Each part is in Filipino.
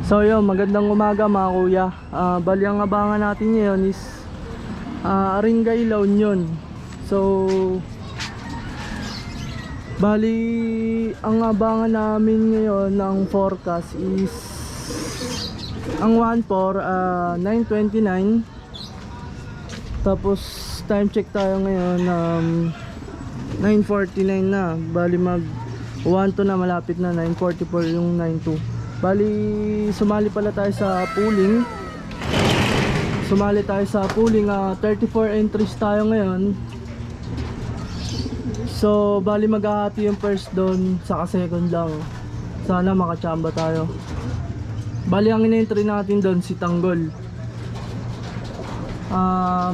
So yun, magandang umaga mga kuya. Bali ang abangan natin ngayon is Aringay La Union. So bali ang abangan namin ngayon ng forecast is ang 9:29. Tapos time check tayo ngayon 9:49 na. Bali mag 1:2 na, malapit na 9:44 yung 9:2. Bali sumali pala tayo sa pooling. 34 entries tayo ngayon. So bali maghahati yung first doon, saka second lang. Sana makachamba tayo. Bali ang in-entry natin doon si Tanggol.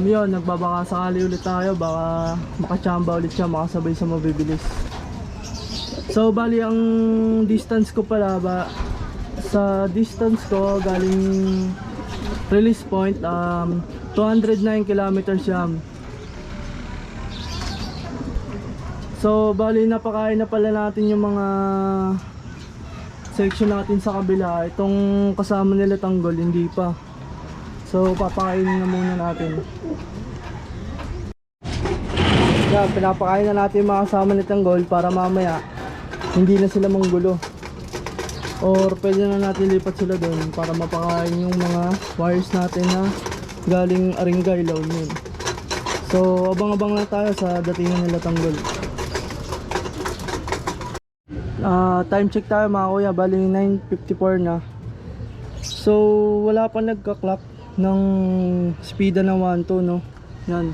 Yun, nagbabaka sakali ulit tayo, baka makachamba ulit siya, makasabay sa mabibilis. So bali ang distance ko pala sa distance ko galing release point 209 kilometers yan. So bali napakain na pala natin yung mga section natin sa kabila. Itong kasama nila Tanggol hindi pa. So papakainin na muna natin. Yan, pinapakain na natin yung mga kasama ni Tanggol para mamaya hindi na sila manggulo. Or pwede na natin lipat sila doon para mapakain yung mga wires natin na galing Aringay La Union. So abang-abang lang tayo sa datingan nila Tanggol. Time check tayo mga kuya, bali 9:54 na. So wala pa nagka-clock ng speeda na 1-2 no. Yan.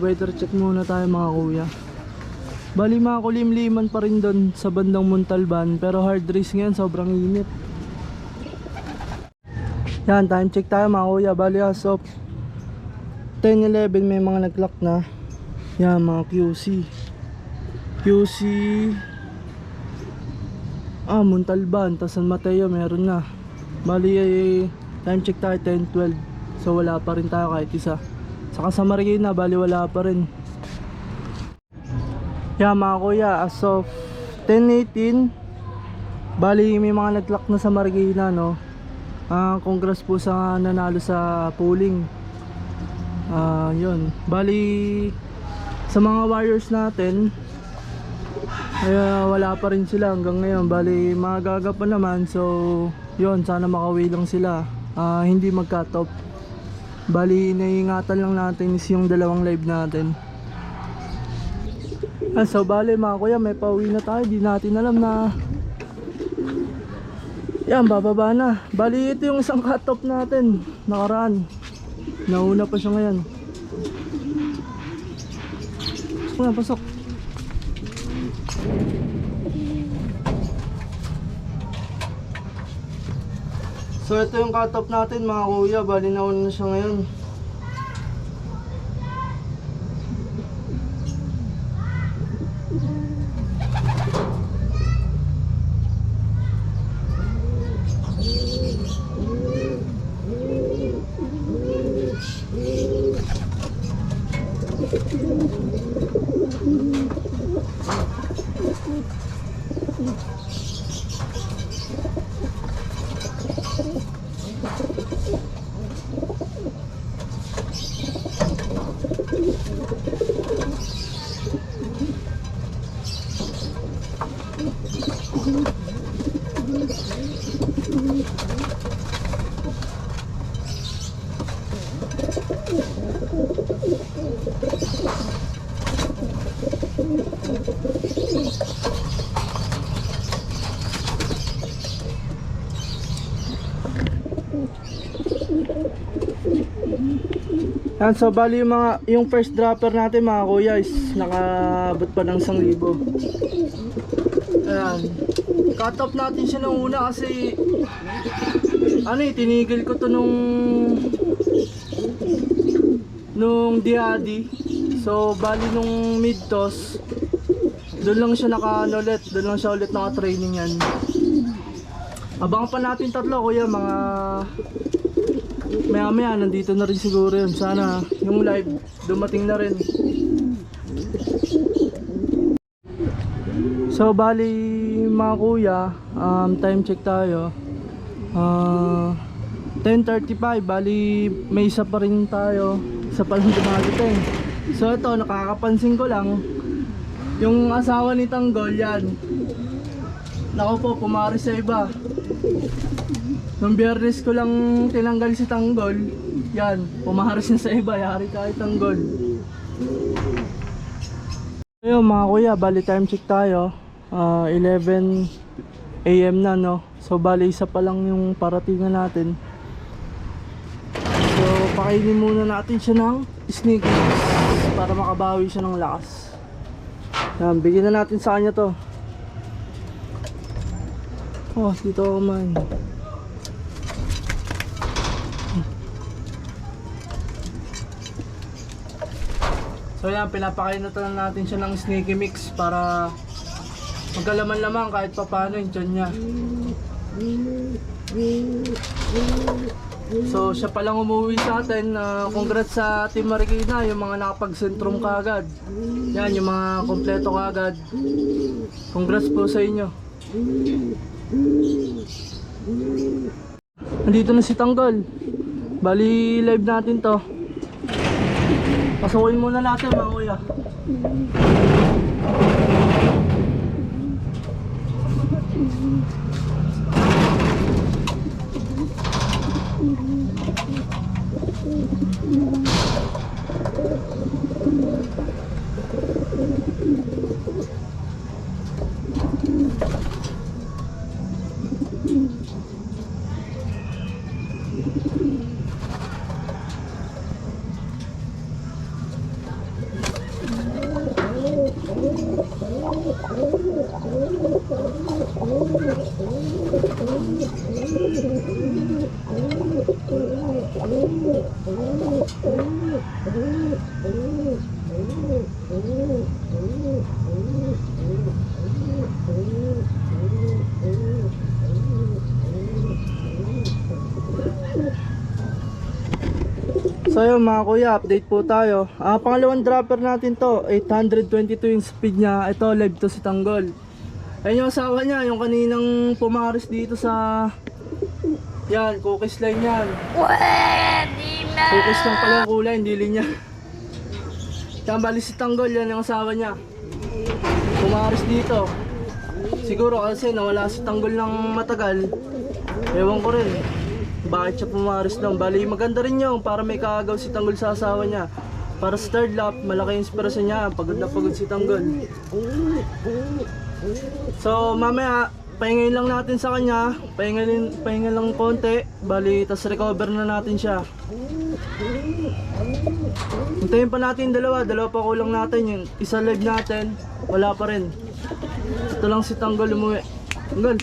Weather check muna tayo mga kuya. Bali mga kulimliman pa rin doon sa bandang Montalban, pero hard race ngayon, sobrang init. Yan, time check tayo mga kuya. Bali as of 10:11 may mga nag-clock na. Yan mga QC Montalban, tas San Mateo meron na. Bali time check tayo 10:12. So wala pa rin tayo kahit isa. Saka sa Marikina bali wala pa rin. Yeah mga kuya, as of 10:18 bali may mga nag-clock na sa Marikina no. Congrats po sa nanalo sa pooling. Yun. Bali sa mga warriors natin wala pa rin sila hanggang ngayon. Bali magaga pa naman. So yun, sana makauwi lang sila. Hindi mag-cut off. Bali iniingatan lang natin is yung dalawang live natin. So bali mga kuya, may pauwi na tayo. Di natin alam na yan, bababa na. Bali ito yung isang cut off natin nakaraan. Nauna pa siya ngayon. Pasok. So ito yung cut off natin mga kuya. Bali nauna na siya ngayon. Yan, so bali yung first dropper natin mga kuya is nakabot pa ng 1,000. Ayan, cut off natin siya nung una kasi tinigil ko to nung Diadi. So bali nung mid toss doon lang siya doon lang siya ulit naka-training yan. Abangan pa natin tatlo kuya, mga maya nandito na rin siguro yun. Sana yung live dumating na rin. So bali mga kuya, time check tayo. 10:35, bali may isa pa rin tayo. Isa pa lang dumadating. So ito, nakakapansin ko lang yung asawa ni Tanggol yan. Nako po, pumaris sa iba. Nung Biyernes ko lang tinanggal si Tanggol, yan, pumaris na sa iba, yari kahit Tanggol. Ayun mga kuya, bali time check tayo. 11 AM na, no. So bali isa pa lang yung paratingan natin. So pakainin muna natin siya ng Snickers para makabawi siya ng lakas. Yan, bigyan na natin sa kanya to. Oh, dito ako man. So yan, pinapakain na natin siya ng Sneaky Mix para magkalaman-laman kahit pa paano yung tiyan niya. So siya palang umuwi sa atin. Congrats sa Team Marikina, yung mga nakapag-sentrum kaagad. Yan, yung mga kompleto kaagad. Congrats po sa inyo. Nandito na si Tanggol. Bali live natin to. Pasukin muna natin mga kuya. So yun mga kuya, update po tayo. Pangalawang dropper natin to, 822 yung speed niya. Ito, live to si Tanggol. Ayun yung asawa niya, yung kaninang pumaris dito sa... Yan, cookies line yan. Cookies lang pala yung kulay, hindi linya. Yan, bali si Tanggol, yan yung asawa niya. Pumaris dito. Siguro kasi nawala si Tanggol ng matagal. Ewan ko rin bakit siya pumaris lang. Bali maganda rin yung para may kaagaw si Tanggol sa asawa niya. Para sa third lap, malaki inspirasyon niya. Pagod na pagod si Tanggol. So mamaya pahingin lang natin sa kanya. Pahingin lang konti. Bali tas recover na natin siya. Hintayin pa natin dalawa pa kulang natin. Yung isa live natin, wala pa rin. Ito lang si Tanggol umuwi. Tanggol.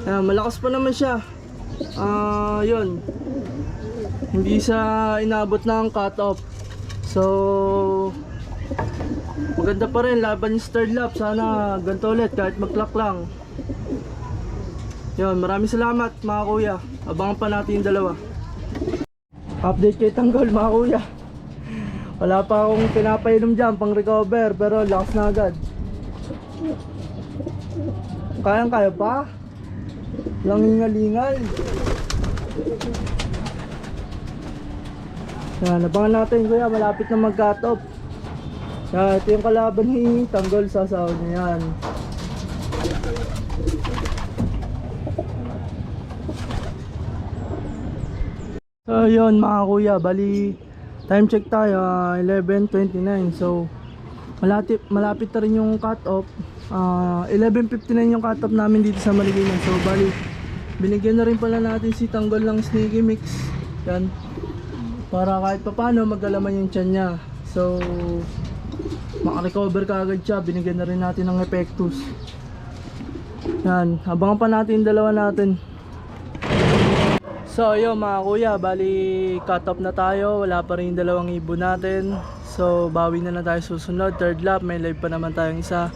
Malakas pa naman siya. Yun. Hindi siya inabot ng cut off. So maganda pa rin laban yung third lap. Sana ganito ulit kahit mag-clock lang. Yun, maraming salamat mga kuya. Abangan pa natin yung dalawa. Update kay Tanggol mga kuya. Wala pa akong pinapainom dyan pang recover, pero lakas na agad. Kaya pa? Langingal-ingal. Yan, abangan natin kuya, malapit na mag-cut off. Yan, ito yung kalaban ni Tanggol sa asawa niya. Yan. So yun mga kuya, bali time check tayo, 11:29. So malapit na rin yung cut off. 11:59 yung cut off namin dito sa Marikina. So bali binigyan na rin pala natin si Tanggol ng Sneaky Mix. Yan, para kahit pa paano magalaman yung tiyan niya. So makarecover ka agad siya. Binigyan na rin natin ng Epectus. Yan, abangan pa natin yung dalawa natin. So yun mga kuya, bali cut off na tayo. Wala pa rin yung dalawang ibon natin. So bawi na lang tayo susunod. Third lap, may live pa naman tayong isa.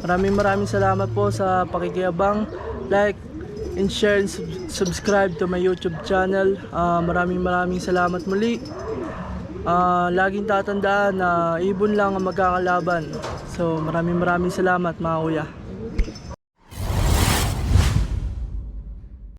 Maraming salamat po sa pakikiabang. Like and share and subscribe to my YouTube channel. Maraming salamat muli. Laging tatandaan na ibon lang ang magkakalaban. So maraming salamat mga kuya.